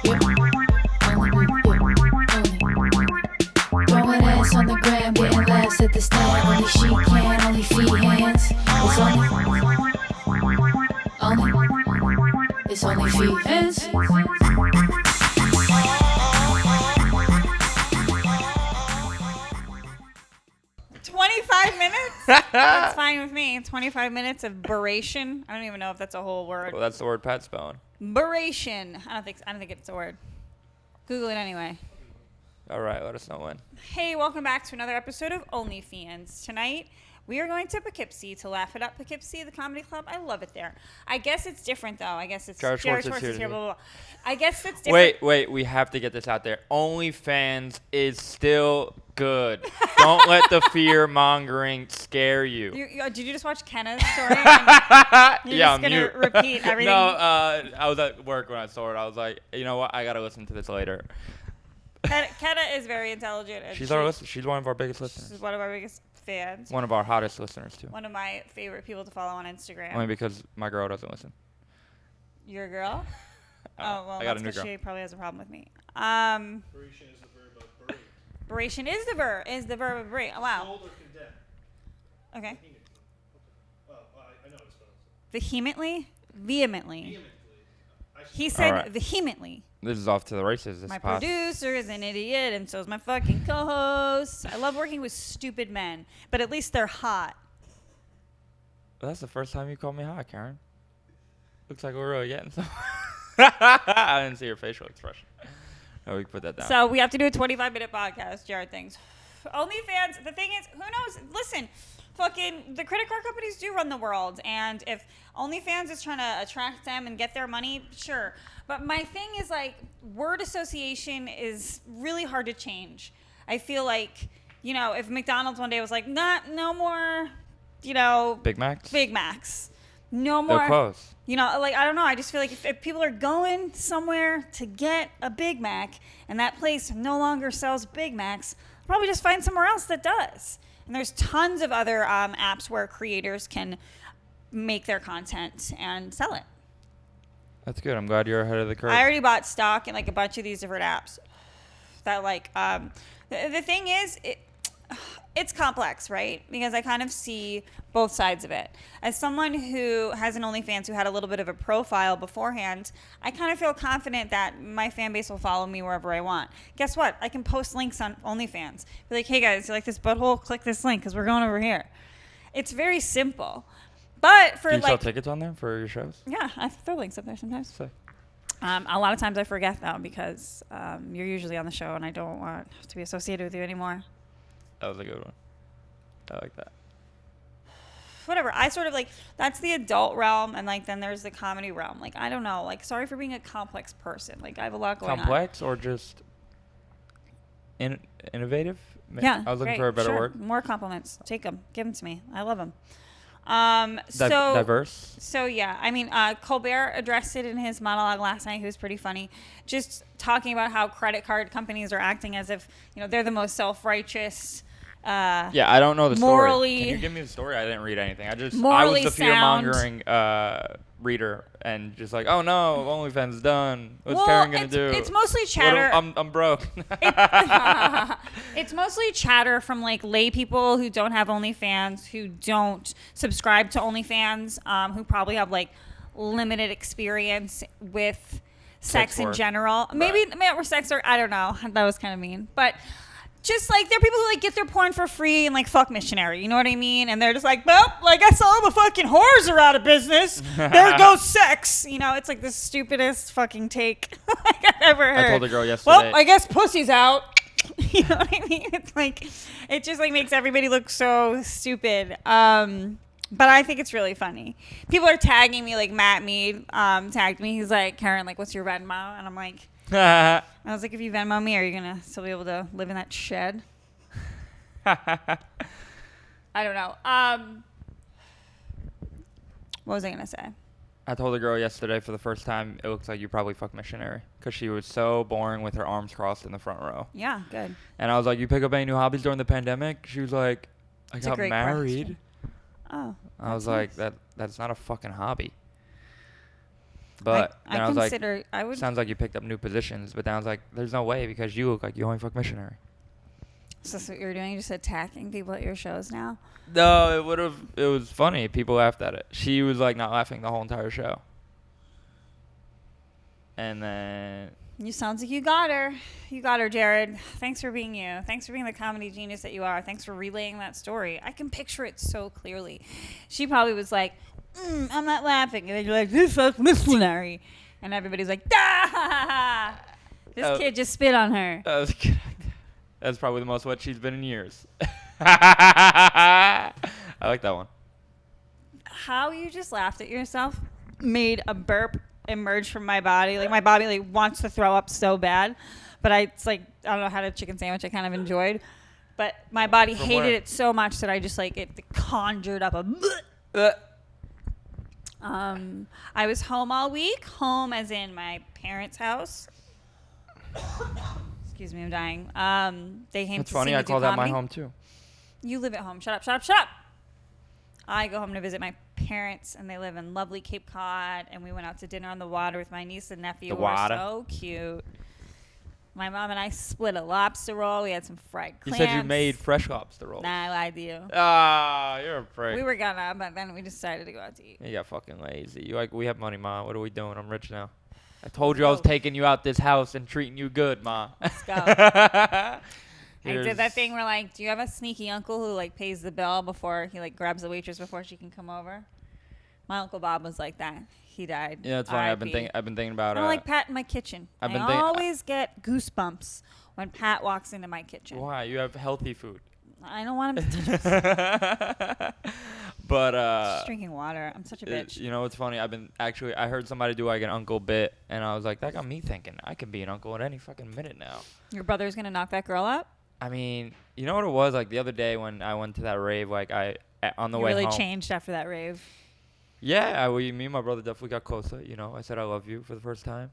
Throwing ass on the gram, getting laughs at the stand. Only she can, only Feehans. It's only Feehans. 25 minutes? That's fine with me. 25 minutes of beration. I don't even know if that's a whole word. Well, that's the word Pat's spelling. Beration. I don't think it's a word. Google it anyway. All right, let us know when. Hey, welcome back to another episode of OnlyFeehans. Tonight, we are going to Poughkeepsie to laugh it up. Poughkeepsie, the comedy club. I love it there. I guess it's different, though. I guess it's Jared Schwartz is here, here. blah, blah, blah. I guess that's different. Wait. We have to get this out there. OnlyFans is still good. Don't let the fear mongering scare you. Did you just watch Kenna's story? You're Yeah, just going to repeat everything? No, I was at work when I saw it. I was like, you know what? I got to listen to this later. Kenna is very intelligent. And She's one of our biggest listeners. She's one of our biggest fans. One of our hottest listeners, too. One of my favorite people to follow on Instagram. Only because my girl doesn't listen. Your girl? Oh, well, I got that's a new because girl. she probably has a problem with me. Beration is the verb of berate. Beration is the verb of berate. Oh, wow. Scold or condemn. Okay. Well, I know it's spelled. Vehemently? Vehemently. Vehemently. He said All right. vehemently. This is off to the races. My producer is an idiot, and so is my fucking co-host. I love working with stupid men, but at least they're hot. That's the first time you called me hot, Karen. Looks like we're really getting some. I didn't see your facial expression. No, we can put that down. So we have to do a 25-minute podcast, Jared thinks. OnlyFans, the thing is, who knows? Listen, fucking the credit card companies do run the world, and if OnlyFans is trying to attract them and get their money, sure. But my thing is, like, word association is really hard to change. I feel like, if McDonald's one day was like, no more, Big Macs? Big Macs. No more. They're close. I don't know. I just feel like if people are going somewhere to get a Big Mac and that place no longer sells Big Macs, probably just find somewhere else that does. And there's tons of other apps where creators can make their content and sell it. That's good. I'm glad you're ahead of the curve. I already bought stock in like a bunch of these different apps. That the thing is, it's complex, right? Because I kind of see both sides of it. As someone who has an OnlyFans who had a little bit of a profile beforehand, I kind of feel confident that my fan base will follow me wherever I want. Guess what? I can post links on OnlyFans. Be like, hey guys, you like this butthole? Click this link because we're going over here. It's very simple. But for Do you sell tickets on there for your shows? Yeah, I throw links up there sometimes. Sick. A lot of times I forget though because you're usually on the show and I don't want to be associated with you anymore. That was a good one. I like that. Whatever. I sort of that's the adult realm, and then there's the comedy realm. I don't know. Sorry for being a complex person. I have a lot going on. Complex or just innovative? Yeah. I was looking great, for a better sure. word. More compliments. Take them. Give them to me. I love them. Diverse. So yeah, I mean, Colbert addressed it in his monologue last night. He was pretty funny, just talking about how credit card companies are acting as if they're the most self-righteous. Yeah, I don't know the morally, story. Can you give me the story? I didn't read anything. I was the sound. fear-mongering reader and just like, oh no, OnlyFans is done. What's Kerryn gonna do? It's mostly chatter. I'm broke. It's mostly chatter from lay people who don't have OnlyFans, who don't subscribe to OnlyFans, who probably have limited experience with sex in general. Maybe or sex, or I don't know. That was kind of mean, but. Just there are people who get their porn for free and fuck missionary, you know what I mean? And they're just well, I guess all the fucking whores are out of business. There goes sex. It's the stupidest fucking take I've ever heard. I told a girl yesterday. Well, I guess pussy's out. You know what I mean? It's it just makes everybody look so stupid. But I think it's really funny. People are tagging me, Matt Mead tagged me. He's like, Kerryn, what's your Venmo? And I'm like, I was like, if you Venmo me, are you going to still be able to live in that shed? I don't know. What was I going to say? I told a girl yesterday for the first time, it looks like you probably fuck missionary because she was so boring with her arms crossed in the front row. Yeah, good. And I was like, you pick up any new hobbies during the pandemic? She was like, I got married. Question. Oh. I was like, that's not a fucking hobby. But I then I was like, consider I would. sounds like you picked up new positions. But then I was like, there's no way because you look like you only fuck missionary. So that's what you're doing? You're just attacking people at your shows now? No, it was funny. People laughed at it. She was like not laughing the whole entire show. And then You sounds like you got her. You got her, Jared. Thanks for being you. Thanks for being the comedy genius that you are. Thanks for relaying that story. I can picture it so clearly. She probably was like, I'm not laughing. And then you're like, this fuck missionary. And everybody's like, ah! This kid just spit on her. That's probably the most wet she's been in years. I like that one. How you just laughed at yourself made a burp emerge from my body. Like my body like wants to throw up so bad, but it's like I don't know, had a chicken sandwich I kind of enjoyed, but my body From hated where? it so much that I just like it conjured up a. I was home all week. Home as in my parents' house. Excuse me, I'm dying. They came It's to funny. see me I do call that my comedy. home too. You live at home. Shut up, shut up, shut up. I go home to visit my parents, and they live in lovely Cape Cod, and we went out to dinner on the water with my niece and nephew. The who are water. so cute. My mom and I split a lobster roll. We had some fried You clams. said you made fresh lobster rolls. Nah, I lied to you. Ah, you're a prick. We were gonna, but then we decided to go out to eat. You got fucking lazy. You like, we have money, Ma. What are we doing? I'm rich now. I told you I was taking you out this house and treating you good, Ma. Let's go. I did that Here's- thing where, like, do you have a sneaky uncle who, like, pays the bill before he, like, grabs the waitress before she can come over? My Uncle Bob was like that. He died. Yeah, it's funny. I've been R.I.P. thinking about. I don't like Pat in my kitchen. I've I been think- always get goosebumps when Pat walks into my kitchen. Why? You have healthy food. I don't want him to touch But just drinking water. I'm such a bitch. you know what's funny? I heard somebody do like an uncle bit, and I was like, that got me thinking. I can be an uncle at any fucking minute now. Your brother's gonna knock that girl up? I mean, you know what it was like the other day when I went to that rave, like on the You way really home. changed after that rave. Yeah, me and my brother definitely got closer. You know, I said I love you for the first time.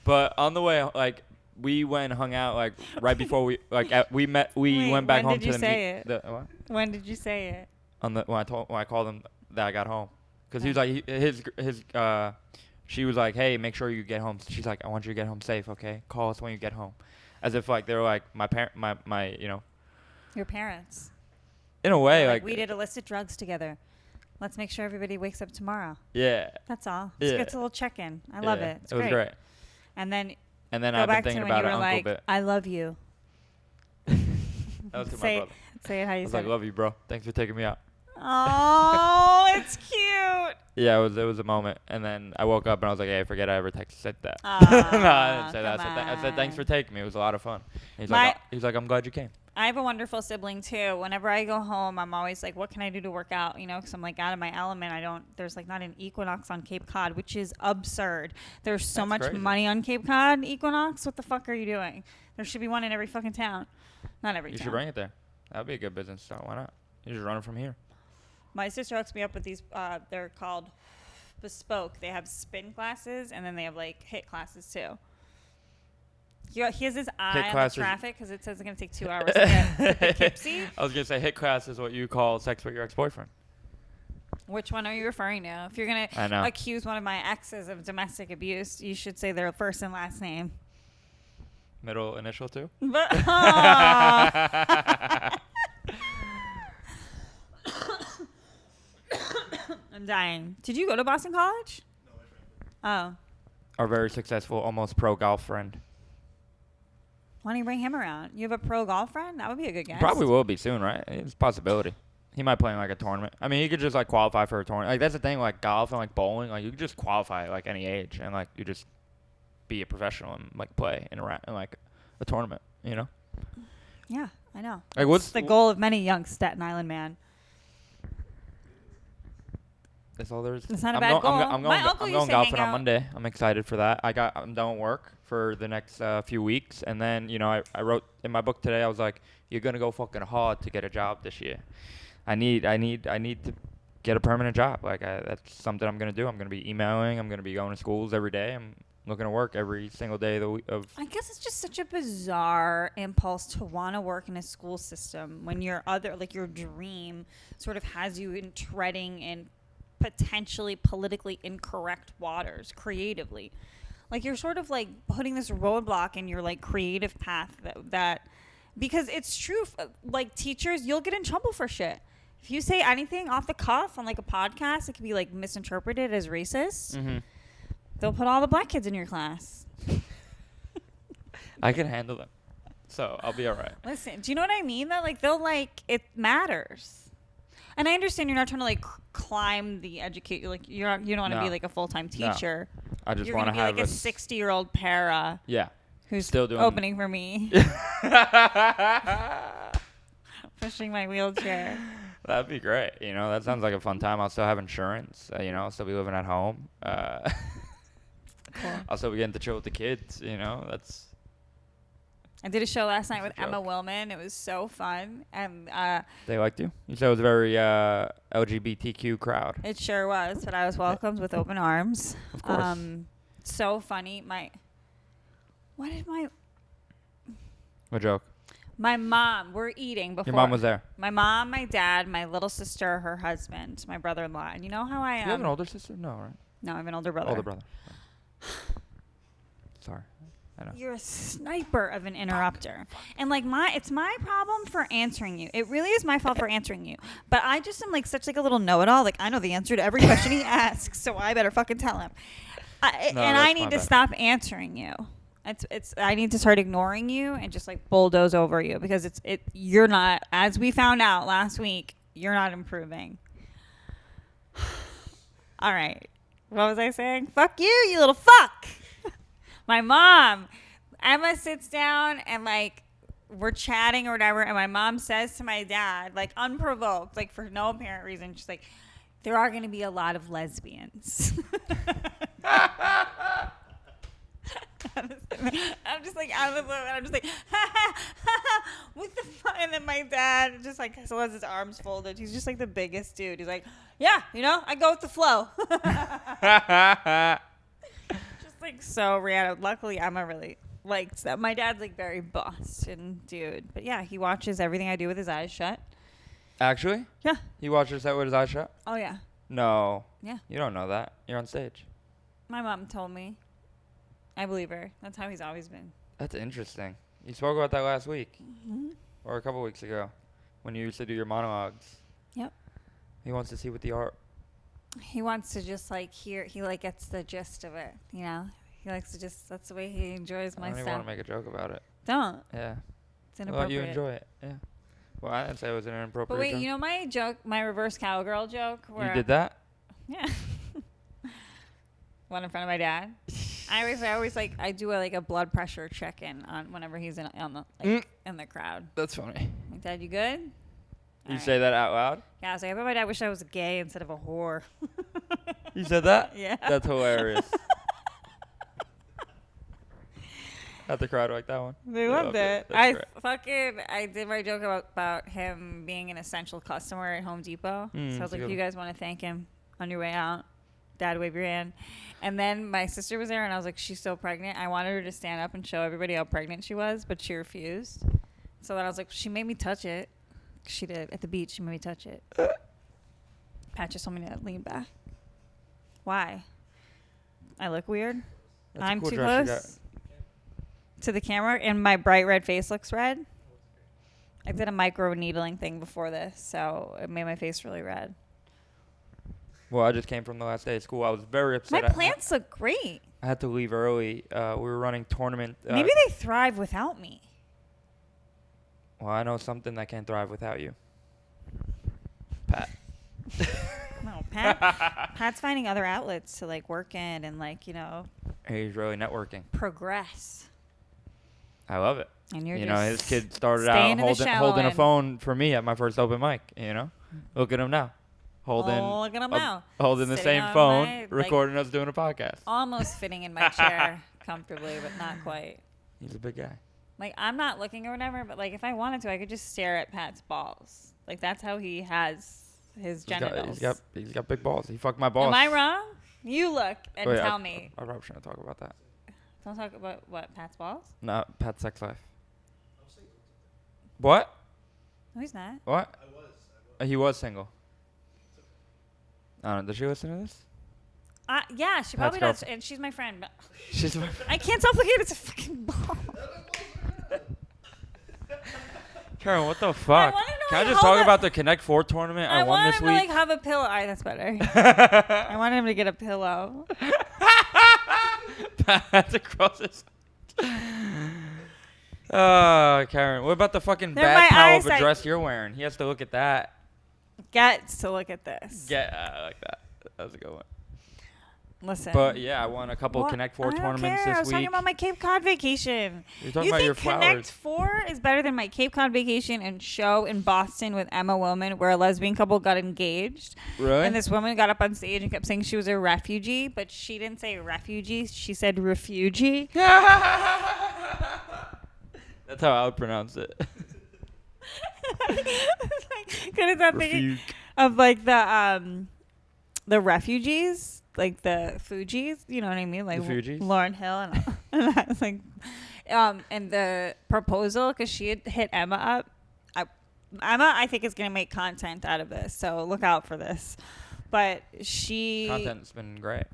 But on the way, like, we went and hung out like right before we we Wait, went back when home did to you the say meet. it? What? When did you say it? When I called him that I got home, because he was like she was like, hey, make sure you get home. She's like, I want you to get home safe, okay? Call us when you get home, as if like they were like my you know. Your parents. In a way, Like, like we did illicit drugs together. Let's make sure everybody wakes up tomorrow. Yeah. That's all. Yeah. It's a little check-in. I love Yeah, it. It's it was great. And then And then go I've been back to thinking when you about were an like, uncle bit. I love you. That was to my say, brother. say it how I you was said like, it. love you, bro. Thanks for taking me out. Oh, it's cute. Yeah, it was a moment, and then I woke up and I was like, "Hey, forget I ever said that." No, I didn't say that. I said thanks for taking me. It was a lot of fun. He's like, I'm glad you came. I have a wonderful sibling too. Whenever I go home, I'm always like, what can I do to work out? You know, because I'm like out of my element. There's like not an Equinox on Cape Cod, which is absurd. There's so That's much crazy. money on Cape Cod Equinox. What the fuck are you doing? There should be one in every fucking town. Not every You town. should bring it there. That'd be a good business start. Why not? You just run it from here. My sister hooks me up with these. They're called Bespoke. They have spin classes, and then they have like hit classes too. He has his eye on the classes- traffic because it says it's gonna take 2 hours to get to Poughkeepsie. I was gonna say hit class is what you call sex with your ex-boyfriend. Which one are you referring to? If you're I gonna know. accuse one of my exes of domestic abuse, you should say their first and last name. Middle initial too. But I'm dying. Did you go to Boston College? No, I drank it. Oh, Our very successful, almost pro golf friend. why don't you bring him around? You have a pro golf friend? That would be a good guess. Probably will be soon, right? It's a possibility. He might play in like a tournament. I mean, he could just like qualify for a tournament. Like that's the thing, like golf and like bowling. Like you could just qualify at like any age, and like you just be a professional and like play in like a tournament. You know? Yeah, I know. Like what's It's the goal of many young Staten Island man. That's all there is. It's not a I'm bad going, goal. I'm My going, uncle I'm used going to golfing hang on out- Monday. I'm excited for that. I'm done with work for the next few weeks, and then you know I wrote in my book today. I was like, you're gonna go fucking hard to get a job this year. I need to get a permanent job. Like that's something I'm gonna do. I'm gonna be emailing. I'm gonna be going to schools every day. I'm looking to work every single day of the week. I guess it's just such a bizarre impulse to want to work in a school system when your dream sort of has you in treading in potentially politically incorrect waters creatively. Like you're sort of like putting this roadblock in your like creative path that because it's true. Like teachers, you'll get in trouble for shit. If you say anything off the cuff on like a podcast, it can be like misinterpreted as racist. Mm-hmm. They'll put all the black kids in your class. I can handle them, so I'll be all right. Listen, do you know what I mean? That like they'll like it matters. And I understand you're not trying to like climb the educate. Like you don't want to No. be like a full-time teacher. I just You're want gonna to be have like a 60-year-old para Yeah. who's Still doing opening for me, pushing my wheelchair. That'd be great. You know, that sounds like a fun time. I'll still have insurance. You know, I'll still be living at home. Cool. I'll still be getting to chill with the kids. You know, that's. I did a show last night with It's a Emma joke. Willman. It was so fun, and They liked you. You said it was a very LGBTQ crowd. it sure was. But I was welcomed with open arms. Of course. So funny. What joke? My mom. We're eating before. Your mom was there. My mom, my dad, my little sister, her husband, my brother-in-law. And you know how I Do am. you have an older sister? No, right? No, I have an older brother. Older brother. Sorry. I know. You're a sniper of an interrupter. And like it's my problem for answering you. It really is my fault for answering you. But I just am like such like a little know-it-all. Like I know the answer to every question he asks, so I better fucking tell him. No, And that's I my need to bad. stop answering you. I need to start ignoring you and just like bulldoze over you because you're not, as we found out last week, you're not improving. All right. What was I saying? Fuck you, you little fuck. My mom, Emma sits down and like we're chatting or whatever, and my mom says to my dad, like unprovoked, like for no apparent reason, she's like, there are going to be a lot of lesbians. I'm just like out of the blue, and I'm just like, what the fuck? And then my dad just like still has his arms folded. He's just like the biggest dude. He's like, yeah, you know, I go with the flow. Just like so random. Luckily, Emma really likes that. My dad's like very Boston dude, but yeah, he watches everything I do with his eyes shut. Actually? Yeah. He watched your set with his eyes shut? Oh yeah. No. Yeah. You don't know that. You're on stage. My mom told me. I believe her. That's how he's always been. That's interesting. You spoke about that last week. Mm-hmm. Or a couple weeks ago. When you used to do your monologues. Yep. He wants to see what the art. He wants to just like hear. He like gets the gist of it. You know. He likes to just. That's the way he enjoys I my don't even stuff. want to make a joke about it. Don't. Yeah. It's Well, inappropriate. you enjoy it. Yeah. Well, I didn't say it was an inappropriate But wait, joke. you know my joke, my reverse cowgirl joke. Where You did that? Yeah. One in front of my dad. I always like I do a blood pressure check in on whenever he's in the crowd. That's funny. Like, Dad, you good? You say that out loud? Yeah, I was like, I bet my dad wish I was gay instead of a whore. You said that? Yeah. That's hilarious. Had the crowd like that one. They loved it. That's great. I did my joke about him being an essential customer at Home Depot. So I was that's a like, good do you guys want to thank him on your way out? Dad, wave your hand. And then my sister was there, and I was like, she's still pregnant. I wanted her to stand up and show everybody how pregnant she was, but she refused. So then I was like, she made me touch it. She did. At the beach, she made me touch it. Pat just told me to lean back. Why? I look weird? That's a I'm cool too dress you close to the camera, and my bright red face looks red. I did a micro needling thing before this, so it made my face really red. Well, I just came from the last day of school. I was very upset. My plants look great. I had to leave early. We were running tournament. Maybe they thrive without me. Well, I know something that can't thrive without you. Pat. No, Pat's finding other outlets to like work in and like, you know, He's really networking. progress. I love it. And you're You just know, his kid started staying out in the holding shallow a end. phone for me at my first open mic. You know, look at him now, holding Oh, look at him now. holding the Sitting same on phone, my, like, recording us doing a podcast. almost fitting in my chair comfortably, but not quite. He's a big guy. Like, I'm not looking or whatever, but like if I wanted to, I could just stare at Pat's balls. Like that's how he has his genitals. He's got big balls. He fucked my balls. Am I wrong? You look and Wait, tell me. I probably shouldn't talk about that. Don't talk about what, Pat's balls? No, Pat's sex life. What? No, he's not. What? He was single. I don't know. Does she listen to this? Yeah, she probably That's does, and she's my friend. But She's. I can't stop looking at it. It's a fucking ball. Karen, what the fuck? wanna know, Can I like, just how talk the- about the Connect 4 tournament I won want this him to week? like have a pillow. All right, that's better. I wanted him to get a pillow. That's across his. Karen, what about the fucking They're bad my towel of a eyesight. dress you're wearing? He has to look at that. Gets to look at this. I like that. That was a good one. Listen. But yeah, I won a couple What? Connect 4 I don't tournaments care. I this was talking week. about my Cape Cod vacation. You're talking You about think your Connect flowers. 4 is better than my Cape Cod vacation and show in Boston with Emma Willman, where a lesbian couple got engaged? Really? And this woman got up on stage and kept saying she was a refugee, but she didn't say refugee. She said refugee. That's how I would pronounce it. Couldn't stop thinking of like the refugees, like the Fugees, you know what I mean, like The Fugees? Lauryn Hill, and I was like, and the proposal, because she had hit Emma up. Emma, I think, is gonna make content out of this, so look out for this. But Content's been great.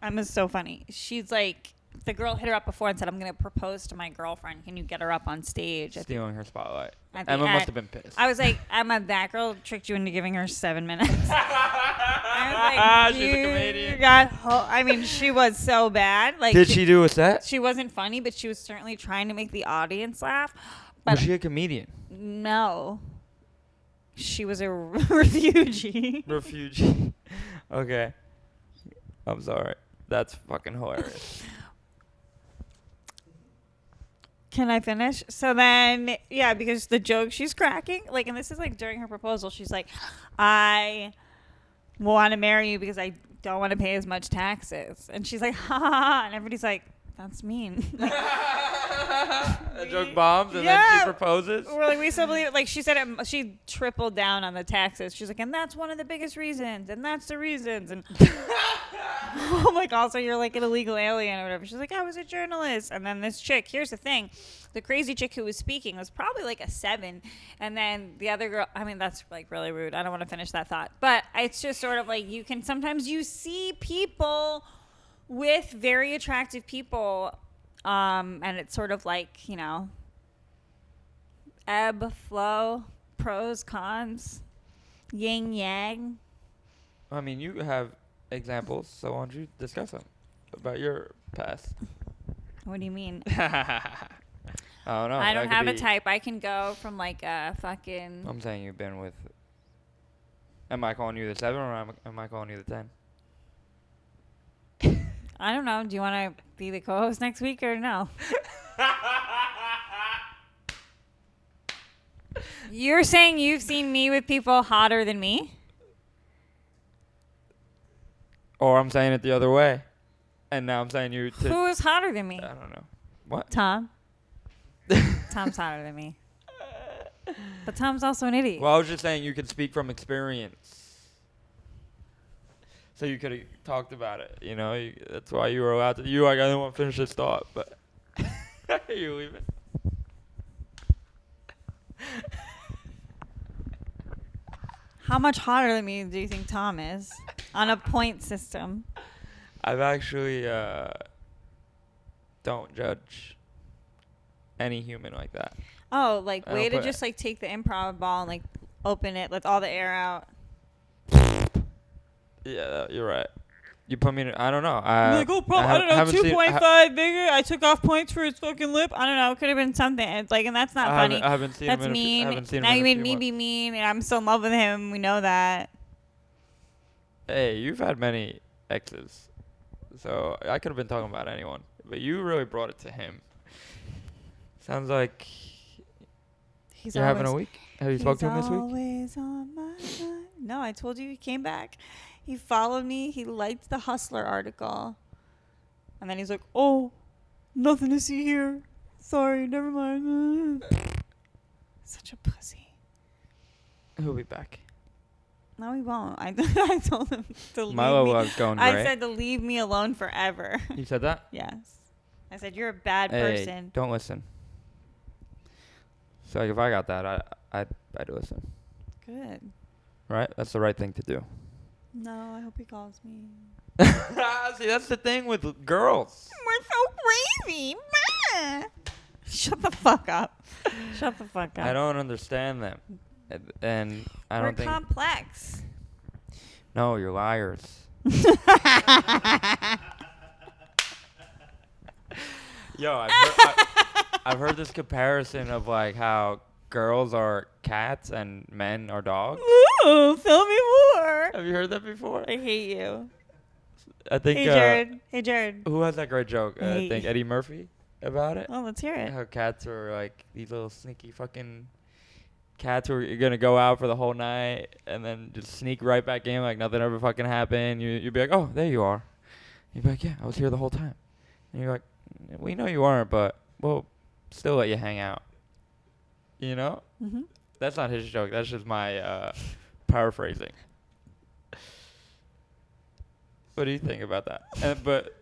Emma's so funny. She's like, the girl hit her up before and said, I'm going to propose to my girlfriend. Can you get her up on stage? Stealing her spotlight. At the Emma must end. have been pissed. I was like, Emma, that girl tricked you into giving her 7 minutes. I was like, She's a comedian. I mean, she was so bad. Like, Did she do a set? She wasn't funny, but she was certainly trying to make the audience laugh. But Was she a comedian? no. She was a refugee. Refugee. Okay. I'm sorry. That's fucking hilarious. Can I finish? So then, yeah, because the joke she's cracking, like, and this is like during her proposal, she's like, I want to marry you because I don't want to pay as much taxes. And she's like, ha ha ha. And everybody's like, that's mean. A joke bombs and then Yeah. she proposes. We're like, we still believe it. Like, she said it, she tripled down on the taxes. She's like, and that's one of the biggest reasons. And that's the reasons. And I'm like, also, you're like an illegal alien or whatever. She's like, I was a journalist. And then this chick, here's the thing. The crazy chick who was speaking was probably like a 7. And then the other girl, I mean, that's like really rude. I don't want to finish that thought. But it's just sort of like, sometimes you see people with very attractive people. And it's sort of like, you know, ebb, flow, pros, cons, yin, yang. I mean, you have examples, so why don't you discuss them about your past? What do you mean? I don't know. I don't that could have a be- type. I can go from like a fucking. I'm saying you've been with. Am I calling you the 7 or am I calling you the 10? I don't know. Do you want to be the co-host next week or no? You're saying you've seen me with people hotter than me? Or I'm saying it the other way. And now I'm saying you to. Who is hotter than me? I don't know. What? Tom. Tom's hotter than me. But Tom's also an idiot. Well, I was just saying you could speak from experience. So you could have talked about it, you know. That's why you were allowed to. I didn't want to finish this thought, but you leaving? How much hotter than me do you think Tom is on a point system? I've actually don't judge any human like that. Oh, like I way don't to put- just like take the improv ball and like open it, let all the air out. Yeah, you're right. You put me in. I don't know. I don't know, haven't seen- 2.5 bigger. I took off points for his fucking lip. I don't know. It could have been something. It's like, and that's not funny. I haven't seen That's him in mean. A few, I haven't seen him Now in you a made few me months. be mean, and I'm still in love with him. We know that. Hey, you've had many exes, so I could have been talking about anyone, but you really brought it to him. Sounds like He's you're having a always- week. Have you spoke to him this week? Always on my mind. No, I told you he came back. He followed me. He liked the Hustler article. And then he's like, oh, nothing to see here. Sorry, never mind. Such a pussy. He'll be back. No, he won't. I told him to leave My love me. love's going I great. said to leave me alone forever. You said that? Yes. I said, you're a bad Hey, person. don't listen. So like, if I got that, I'd listen. Good. Right? That's the right thing to do. No, I hope he calls me. See, that's the thing with girls. We're so crazy. Shut the fuck up. Shut the fuck up. I don't understand them. And I We're don't think... complex. No, you're liars. Yo, I've heard this comparison of like how girls are cats and men are dogs. Ooh, tell me more. Have you heard that before? I hate you. I think. Hey, Jared. Hey, Jared. Who has that great joke? I Hey. think Eddie Murphy about it. Oh, let's hear it. How cats are like these little sneaky fucking cats who are gonna go out for the whole night and then just sneak right back in like nothing ever fucking happened. You'd be like, oh, there you are. You'd be like, yeah, I was here the whole time. And you're like, we know you aren't, but we'll still let you hang out. You know? Mm-hmm. That's not his joke. That's just my paraphrasing. What do you think about that? But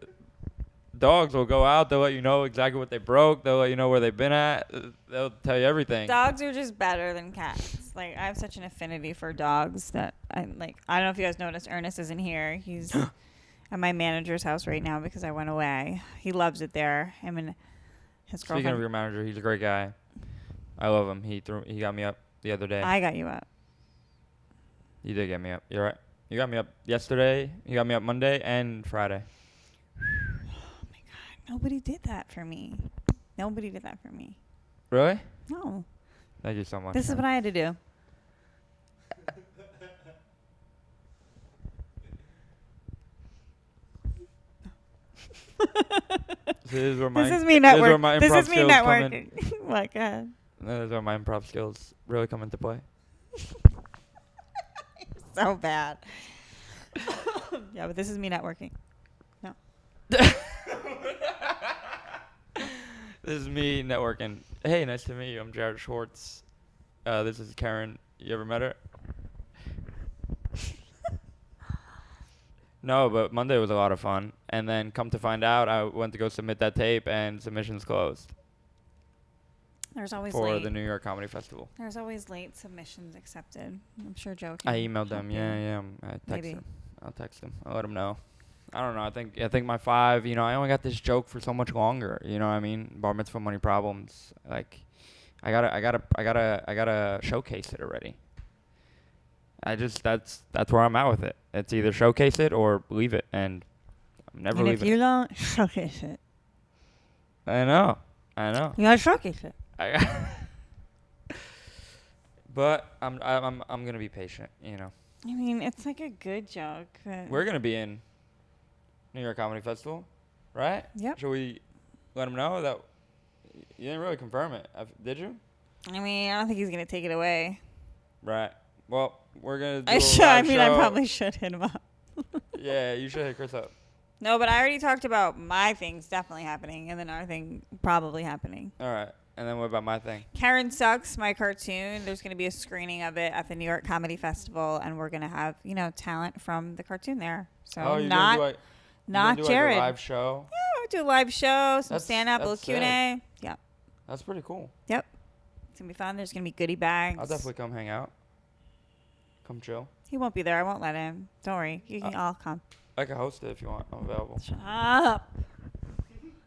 dogs will go out. They'll let you know exactly what they broke. They'll let you know where they've been at. They'll tell you everything. Dogs are just better than cats. Like, I have such an affinity for dogs that I like. I don't know if you guys noticed, Ernest isn't here. He's at my manager's house right now because I went away. He loves it there. Him and his girlfriend. Speaking of your manager, he's a great guy. I love him. He got me up the other day. I got you up. You did get me up. You're right. You got me up yesterday. You got me up Monday and Friday. Oh my God. Nobody did that for me. Nobody did that for me. Really? No. Thank you so much. This is what I had to do. This is where my This is me networking. What? Go ahead. This is where my improv skills really come into play. So bad. Yeah, but this is me networking. No. This is me networking. Hey, nice to meet you. I'm Jared Schwartz. This is Kerryn. You ever met her? No, but Monday was a lot of fun. And then come to find out, I went to go submit that tape, and submissions closed There's always for late. the New York Comedy Festival. There's always late submissions accepted. I'm sure Joe can I emailed them. help you. Yeah. I text Maybe. them. I'll text them. I'll let them know. I don't know. I think my 5. You know, I only got this joke for so much longer. You know what I mean? Bar mitzvah money problems. Like, I gotta showcase it already. That's where I'm at with it. It's either showcase it or leave it, and I'm never And leaving. if you don't showcase it, I know. you gotta showcase it. But I'm gonna be patient. You know. I mean, it's like a good joke. We're gonna be in New York Comedy Festival, right? Yep. Should we let them know that you didn't really confirm it? Did you? I mean, I don't think he's gonna take it away. Right. Well, we're gonna do I a should. I live mean, I show. probably should hit him up. Yeah, you should hit Chris up. No, but I already talked about my things definitely happening, and then our thing probably happening. All right. And then what about my thing? Kerryn Sucks, my cartoon. There's going to be a screening of it at the New York Comedy Festival, and we're going to have, talent from the cartoon there. So you're not gonna do not like Jared. a live show. Yeah, we'll do a live show, some That's- stand-up, a little that's Q&A. Yeah. That's pretty cool. Yep. It's going to be fun. There's going to be goodie bags. I'll definitely come hang out. Come chill. He won't be there. I won't let him. Don't worry. You can all come. I can host it if you want. I'm available. Shut up.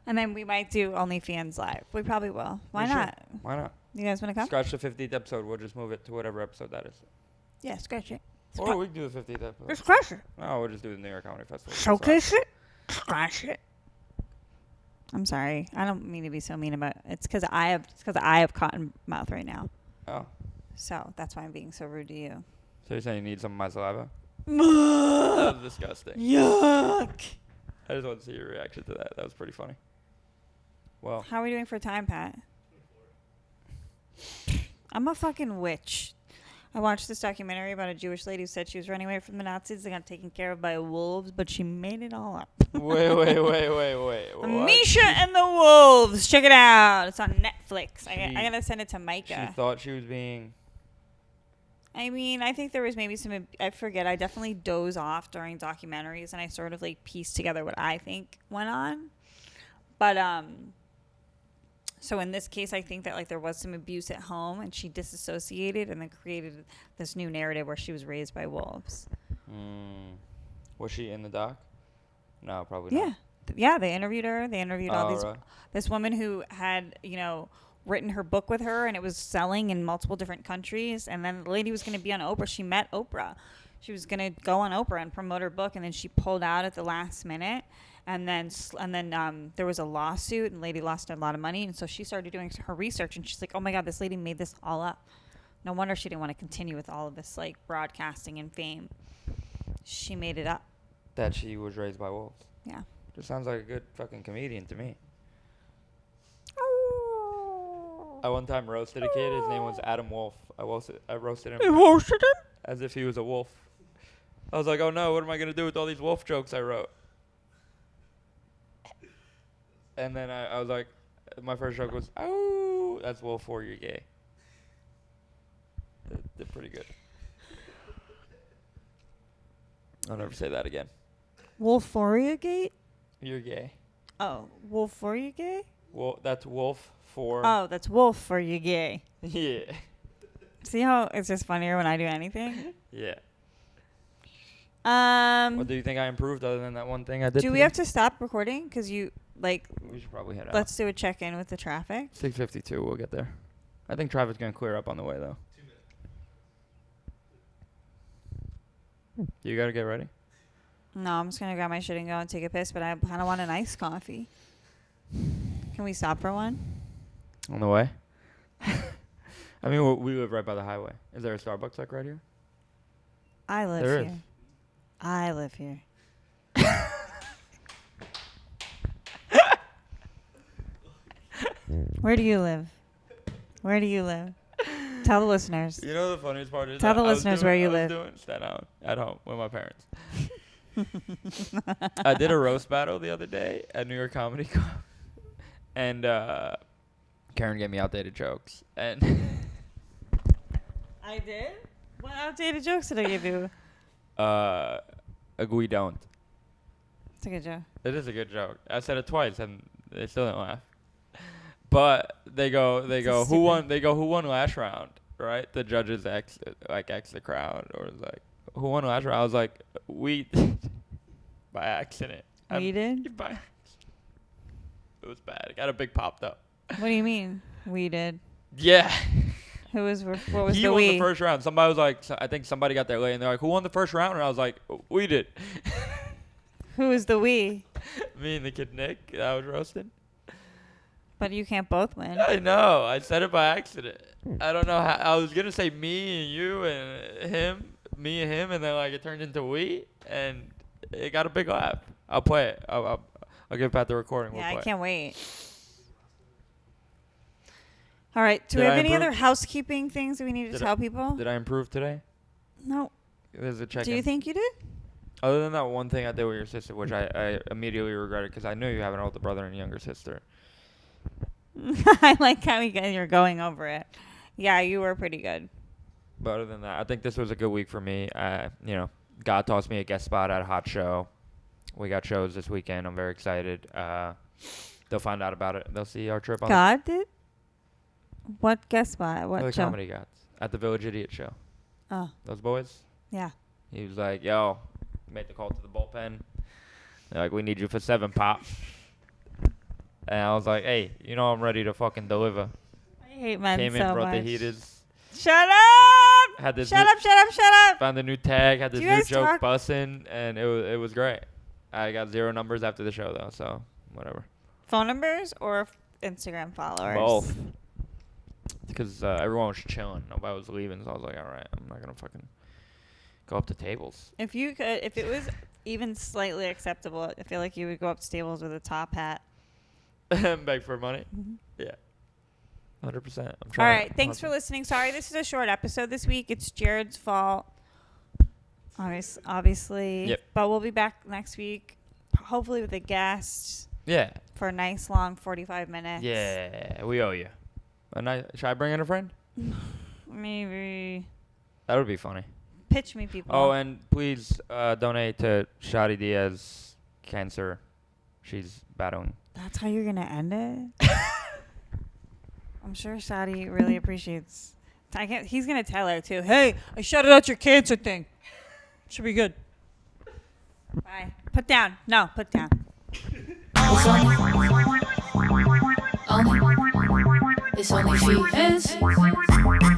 And then we might do OnlyFans live. We probably will. Why We should. not? Why not? You guys want to come? Scratch the 50th episode. We'll just move it to whatever episode that is. Yeah, scratch it. Or we can do the 50th episode. Just scratch it. No, we'll just do the New York Comedy Festival. Showcase it. Scratch it. I'm sorry. I don't mean to be so mean about it. It's because I have cotton mouth right now. Oh. So that's why I'm being so rude to you. So you're saying you need some of my saliva? That Yuck. was disgusting. Yuck. I just want to see your reaction to that. That was pretty funny. Well, How are we doing for time, Pat? I'm a fucking witch. I watched this documentary about a Jewish lady who said she was running away from the Nazis and got taken care of by wolves, but she made it all up. wait. What? Misha and the Wolves. Check it out. It's on Netflix. I gotta send it to She Micah. thought she was being... I mean, I think there was maybe some. I forget. I definitely doze off during documentaries, and I sort of like piece together what I think went on. But so in this case, I think that like there was some abuse at home, and she disassociated, and then created this new narrative where she was raised by wolves. Was she in the doc? No, probably Yeah. not. Yeah, they interviewed her. They interviewed all these right. this woman who had, written her book with her, and it was selling in multiple different countries. And then the lady was going to be on Oprah. She met Oprah. She was going to go on Oprah and promote her book, and then she pulled out at the last minute. And then there was a lawsuit, and the lady lost a lot of money. And so she started doing her research, and she's like, oh, my God, this lady made this all up. No wonder she didn't want to continue with all of this, like, broadcasting and fame. She made it up. That she was raised by wolves. Yeah. Just sounds like a good fucking comedian to me. I one time roasted a kid. His name was Adam Wolf. I roasted him. You roasted him? As if he was a wolf. I was like, oh no, what am I going to do with all these wolf jokes I wrote? And then I was like, my first joke was, oh, that's wolf or you're gay. They're pretty good. I'll never say that again. Wolforia Gate? You're gay. Oh, Wolforia Gay? Well, that's wolf for... Oh, that's wolf for you gay. Yeah. See how it's just funnier when I do anything? Yeah. What do you think I improved other than that one thing I did? Do we have to stop recording? Because you, like, We should probably head out. let's do a check-in with the traffic. 6:52. We'll get there. I think traffic's gonna clear up on the way though. 2 minutes. You gotta get ready. No, I'm just going to grab my shit and go and take a piss, but I kind of want an iced coffee. Can we stop for one? On the way. I mean, we live right by the highway. Is there a Starbucks like right here? I live There here. is. I live here. Where do you live? Where do you live? Tell the listeners. You know the funniest part is Tell the I was listeners doing- where you I was live. doing Staten Island at home with my parents. I did a roast battle the other day at New York Comedy Club, and Kerryn gave me outdated jokes, and I did? What outdated jokes did I give you? we don't. It's a good joke. It is a good joke. I said it twice, and they still didn't laugh. But they go, who won? They go, who won last round? Right? The judges X the crowd, or it's like, who won last round? I was like, we, by accident. We did? By accident. It was bad. It got a big pop though. What do you mean? We did. Yeah. What was He the won we? the first round. Somebody was like, I think somebody got there late, and they're like, who won the first round? And I was like, we did. Who was the we? Me and the kid Nick that I was roasting. But you can't both win. I know. I said it by accident. I don't know how. I was gonna say me and you and him, me and him, and then like it turned into we, and it got a big laugh. I'll play it. I'll give Pat the recording. Yeah, We'll I play can't wait. All right. Do we Did have I any improve? other housekeeping things that we need to Did tell people? Did I improve today? No. There's a check. Do you think you did? Other than that one thing I did with your sister, which I immediately regretted because I knew you have an older brother and a younger sister. I like how you're going over it. Yeah, you were pretty good. But other than that, I think this was a good week for me. God tossed me a guest spot at a hot show. We got shows this weekend. I'm very excited. They'll find out about it. They'll see our trip on God did? What guest spot? What the show? Comedy Gods at the Village Idiot show. Oh, Those boys. yeah. He was like, "Yo," made the call to the bullpen. They're like, "We need you for 7, Pop." And I was like, "Hey, you know I'm ready to fucking deliver." I hate men Came so in, brought much. the heaters. Shut up! Had this Shut new- up, shut up, shut up! Found the new tag. Had this Do you new guys joke talk- bussin', and it was great. I got 0 numbers after the show though, so whatever. Phone numbers or Instagram followers? Both. Because everyone was chilling. Nobody was leaving, so I was like, all right, I'm not going to fucking go up to tables. If it was even slightly acceptable, I feel like you would go up to tables with a top hat. And beg for money. Mhm. Yeah. 100%. I'm All trying. right. Thanks for listening. Sorry, this is a short episode this week. It's Jared's fault. Obviously. Yep. But we'll be back next week, hopefully with a guest Yeah. for a nice long 45 minutes. Yeah. We owe you. Should I bring in a friend? Maybe. That would be funny. Pitch me, people. Oh, and please donate to Shadi Diaz cancer. She's battling. That's how you're going to end it? I'm sure Shadi really appreciates. He's going to tell her, too. Hey, I shouted out your cancer thing. Should be good. Bye. Put down. No, put down. It's only Feehans.